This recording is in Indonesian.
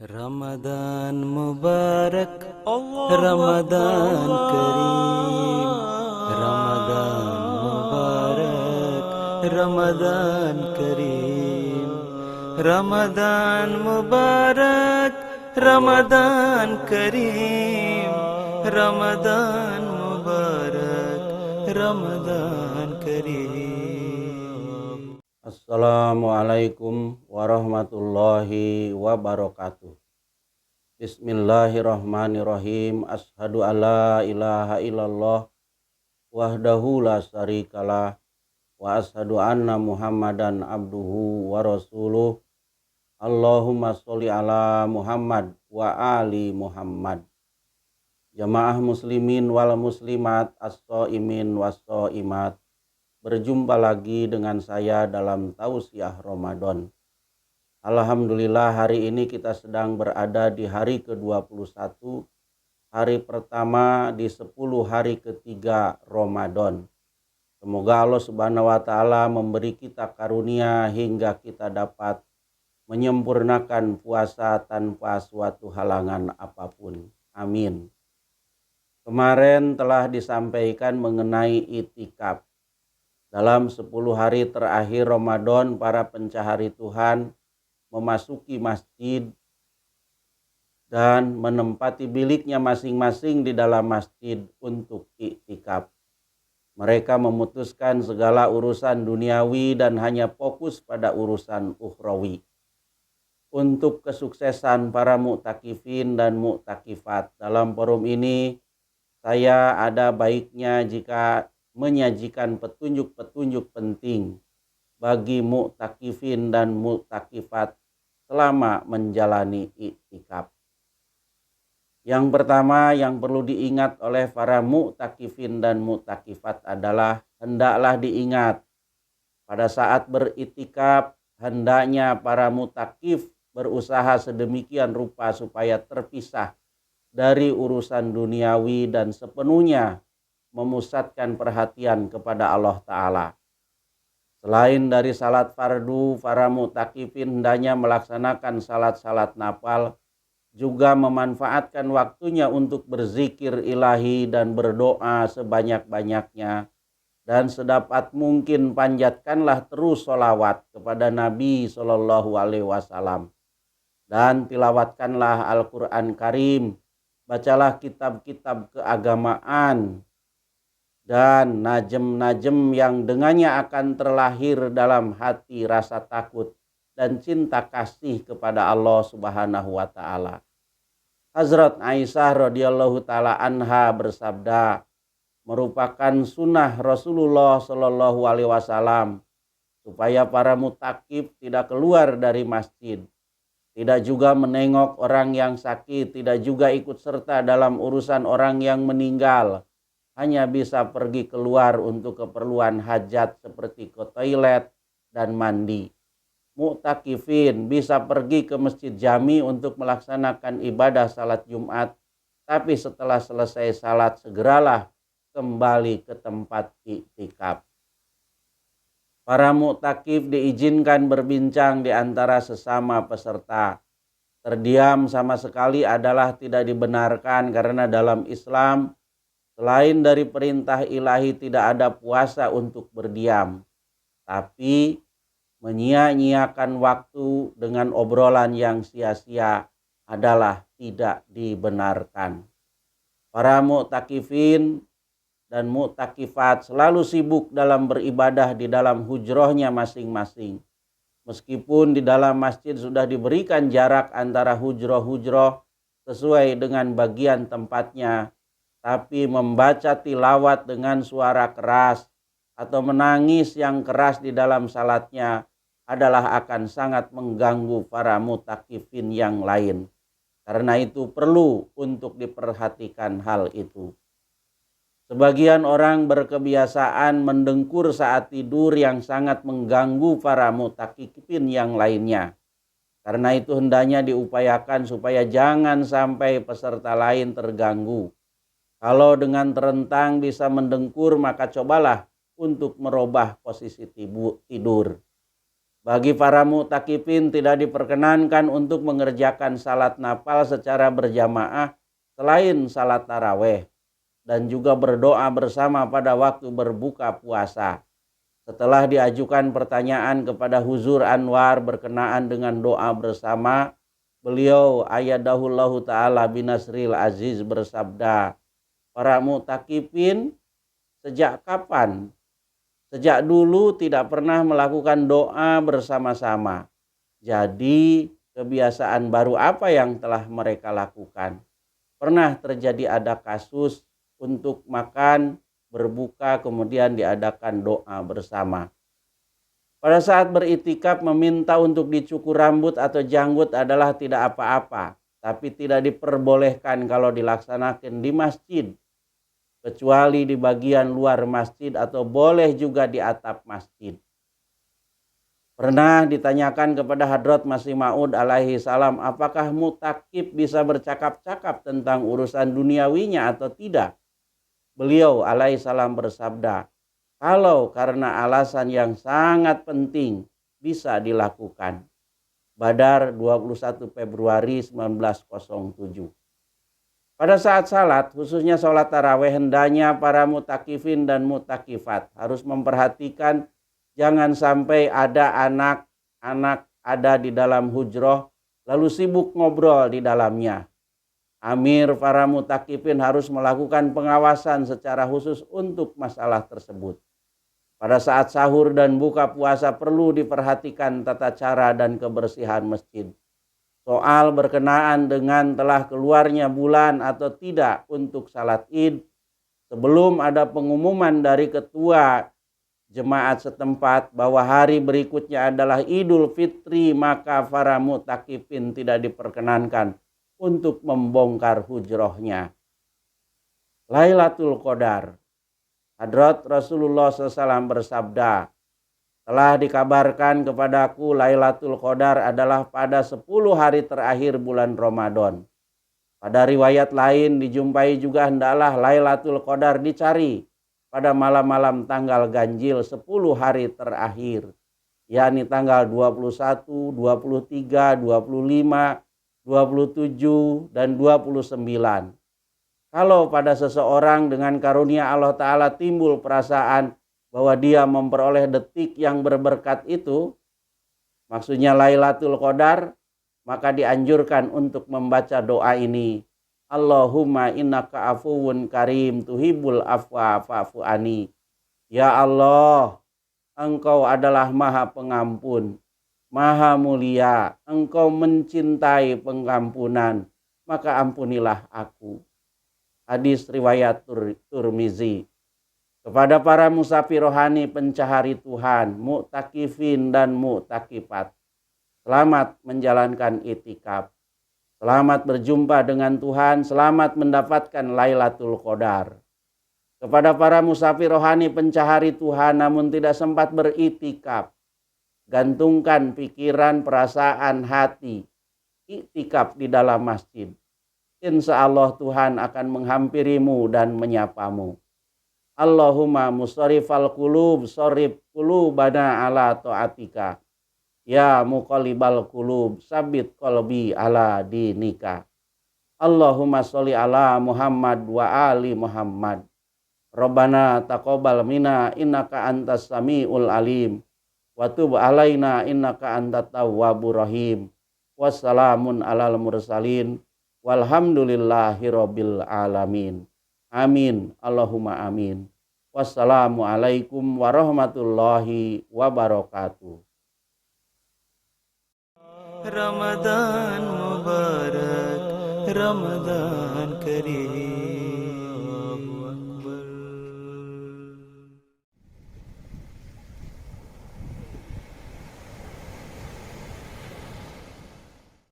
Ramadan Mubarak, Allahu Ramadan Kareem, Ramadan Akbar. Mubarak, Ramadan Kareem, Ramadan Mubarak, Ramadan Kareem, Ramadan Mubarak, Ramadan Kareem. Assalamualaikum warahmatullahi wabarakatuh. Bismillahirrahmanirrahim. Ashadu alla ilaha illallah wahdahu la syarikalah wa ashadu anna Muhammadan abduhu wa rasuluh. Allahumma sholli ala Muhammad wa ali Muhammad. Jamaah muslimin wal muslimat, as-shaimin was-shaimat. Berjumpa lagi dengan saya dalam tausiah Ramadan. Alhamdulillah hari ini kita sedang berada di hari ke-21, hari pertama di 10 hari ketiga Ramadan. Semoga Allah Subhanahu wa taala memberi kita karunia hingga kita dapat menyempurnakan puasa tanpa suatu halangan apapun. Amin. Kemarin telah disampaikan mengenai itikaf. Dalam 10 hari terakhir Ramadan, para pencari Tuhan memasuki masjid dan menempati biliknya masing-masing di dalam masjid untuk iktikaf. Mereka memutuskan segala urusan duniawi dan hanya fokus pada urusan ukhrawi. Untuk kesuksesan para mu'takifin dan mu'takifat dalam forum ini, saya ada baiknya jika menyajikan petunjuk-petunjuk penting bagi mu'takifin dan mu'takifat selama menjalani iktikaf. Yang pertama yang perlu diingat oleh para mu'takifin dan mu'takifat adalah hendaklah diingat pada saat beriktikaf hendaknya para mu'takif berusaha sedemikian rupa supaya terpisah dari urusan duniawi dan sepenuhnya memusatkan perhatian kepada Allah Ta'ala. Selain dari salat fardu, para mu'takifin hendaknya melaksanakan salat-salat nafal, juga memanfaatkan waktunya untuk berzikir ilahi dan berdoa sebanyak-banyaknya, dan sedapat mungkin panjatkanlah terus sholawat kepada Nabi Shallallahu Alaihi Wasallam, dan tilawatkanlah Al-Quran Karim, bacalah kitab-kitab keagamaan, dan najem-najem yang dengannya akan terlahir dalam hati rasa takut dan cinta kasih kepada Allah Subhanahu wa taala. Hazrat Aisyah radhiyallahu taala anha bersabda, merupakan sunnah Rasulullah Shallallahu alaihi wasallam supaya para mutakif tidak keluar dari masjid, tidak juga menengok orang yang sakit, tidak juga ikut serta dalam urusan orang yang meninggal, hanya bisa pergi keluar untuk keperluan hajat seperti ke toilet dan mandi. Mu'takifin bisa pergi ke masjid jami untuk melaksanakan ibadah salat Jumat, tapi setelah selesai salat segeralah kembali ke tempat iktikaf. Para mu'takif diizinkan berbincang di antara sesama peserta. Terdiam sama sekali adalah tidak dibenarkan karena dalam Islam selain dari perintah ilahi tidak ada puasa untuk berdiam, tapi menyia-nyiakan waktu dengan obrolan yang sia-sia adalah tidak dibenarkan. Para mu'takifin dan mu'takifat selalu sibuk dalam beribadah di dalam hujrohnya masing-masing. Meskipun di dalam masjid sudah diberikan jarak antara hujroh-hujroh sesuai dengan bagian tempatnya, tapi membaca tilawat dengan suara keras atau menangis yang keras di dalam salatnya adalah akan sangat mengganggu para mutakifin yang lain. Karena itu perlu untuk diperhatikan hal itu. Sebagian orang berkebiasaan mendengkur saat tidur yang sangat mengganggu para mutakifin yang lainnya. Karena itu hendaknya diupayakan supaya jangan sampai peserta lain terganggu. Kalau dengan terentang bisa mendengkur, maka cobalah untuk merubah posisi tidur. Bagi para mu'takifin tidak diperkenankan untuk mengerjakan salat nafal secara berjamaah selain salat taraweh, dan juga berdoa bersama pada waktu berbuka puasa. Setelah diajukan pertanyaan kepada Huzur Anwar berkenaan dengan doa bersama, beliau ayadahullahu ta'ala binasril aziz bersabda, para mu'takifin sejak kapan? Sejak dulu tidak pernah melakukan doa bersama-sama. Jadi kebiasaan baru apa yang telah mereka lakukan? Pernah terjadi ada kasus untuk makan, berbuka, kemudian diadakan doa bersama. Pada saat beritikaf meminta untuk dicukur rambut atau janggut adalah tidak apa-apa, tapi tidak diperbolehkan kalau dilaksanakan di masjid, kecuali di bagian luar masjid atau boleh juga di atap masjid. Pernah ditanyakan kepada Hadrat Masih Maud alaihi salam, apakah mu'takif bisa bercakap-cakap tentang urusan duniawinya atau tidak? Beliau alaihi salam bersabda, kalau karena alasan yang sangat penting bisa dilakukan. Badar 21 Februari 1907. Pada saat salat, khususnya sholat taraweh, hendaknya para mu'takifin dan mu'takifat harus memperhatikan jangan sampai ada anak-anak ada di dalam hujroh lalu sibuk ngobrol di dalamnya. Amir para mu'takifin harus melakukan pengawasan secara khusus untuk masalah tersebut. Pada saat sahur dan buka puasa perlu diperhatikan tata cara dan kebersihan masjid. Soal berkenaan dengan telah keluarnya bulan atau tidak untuk salat Id, sebelum ada pengumuman dari ketua jemaat setempat bahwa hari berikutnya adalah Idul Fitri, maka para mu'takifin tidak diperkenankan untuk membongkar hujrohnya. Lailatul Qadar. Hadrat Rasulullah SAW bersabda, telah dikabarkan kepadaku Lailatul Qadar adalah pada 10 hari terakhir bulan Ramadan. Pada riwayat lain dijumpai juga hendaklah Lailatul Qadar dicari pada malam-malam tanggal ganjil 10 hari terakhir, yakni tanggal 21, 23, 25, 27, dan 29. Kalau pada seseorang dengan karunia Allah Ta'ala timbul perasaan bahwa dia memperoleh detik yang berberkat itu, maksudnya Lailatul Qadar, maka dianjurkan untuk membaca doa ini. Allahumma innaka afuwun karim tuhibbul afwa fa'fu ani. Ya Allah, Engkau adalah Maha Pengampun, Maha Mulia, Engkau mencintai pengampunan, maka ampunilah aku. Hadis riwayat Tirmizi. Kepada para musafir rohani pencahari Tuhan, mu'takifin dan mu'takifat, selamat menjalankan itikaf, selamat berjumpa dengan Tuhan, selamat mendapatkan Lailatul Qadar. Kepada para musafir rohani pencahari Tuhan namun tidak sempat beritikaf, gantungkan pikiran, perasaan, hati, itikaf di dalam masjid. Insya Allah Tuhan akan menghampirimu dan menyapamu. Allahumma musarrifal qulub sarrif qulubana ala ta'atika. Ya muqallibal qulub sabit qalbi ala dinika. Allahumma sholli ala Muhammad wa ali Muhammad. Rabbana taqabbal minna innaka antas samiul alim wa tub alaina innaka antat tawwabur rahim. Wassalamun alal mursalin walhamdulillahi rabbil alamin. Amin. Allahumma amin. Wassalamualaikum warahmatullahi wabarakatuh. Ramadan Mubarak, Ramadan Kareem.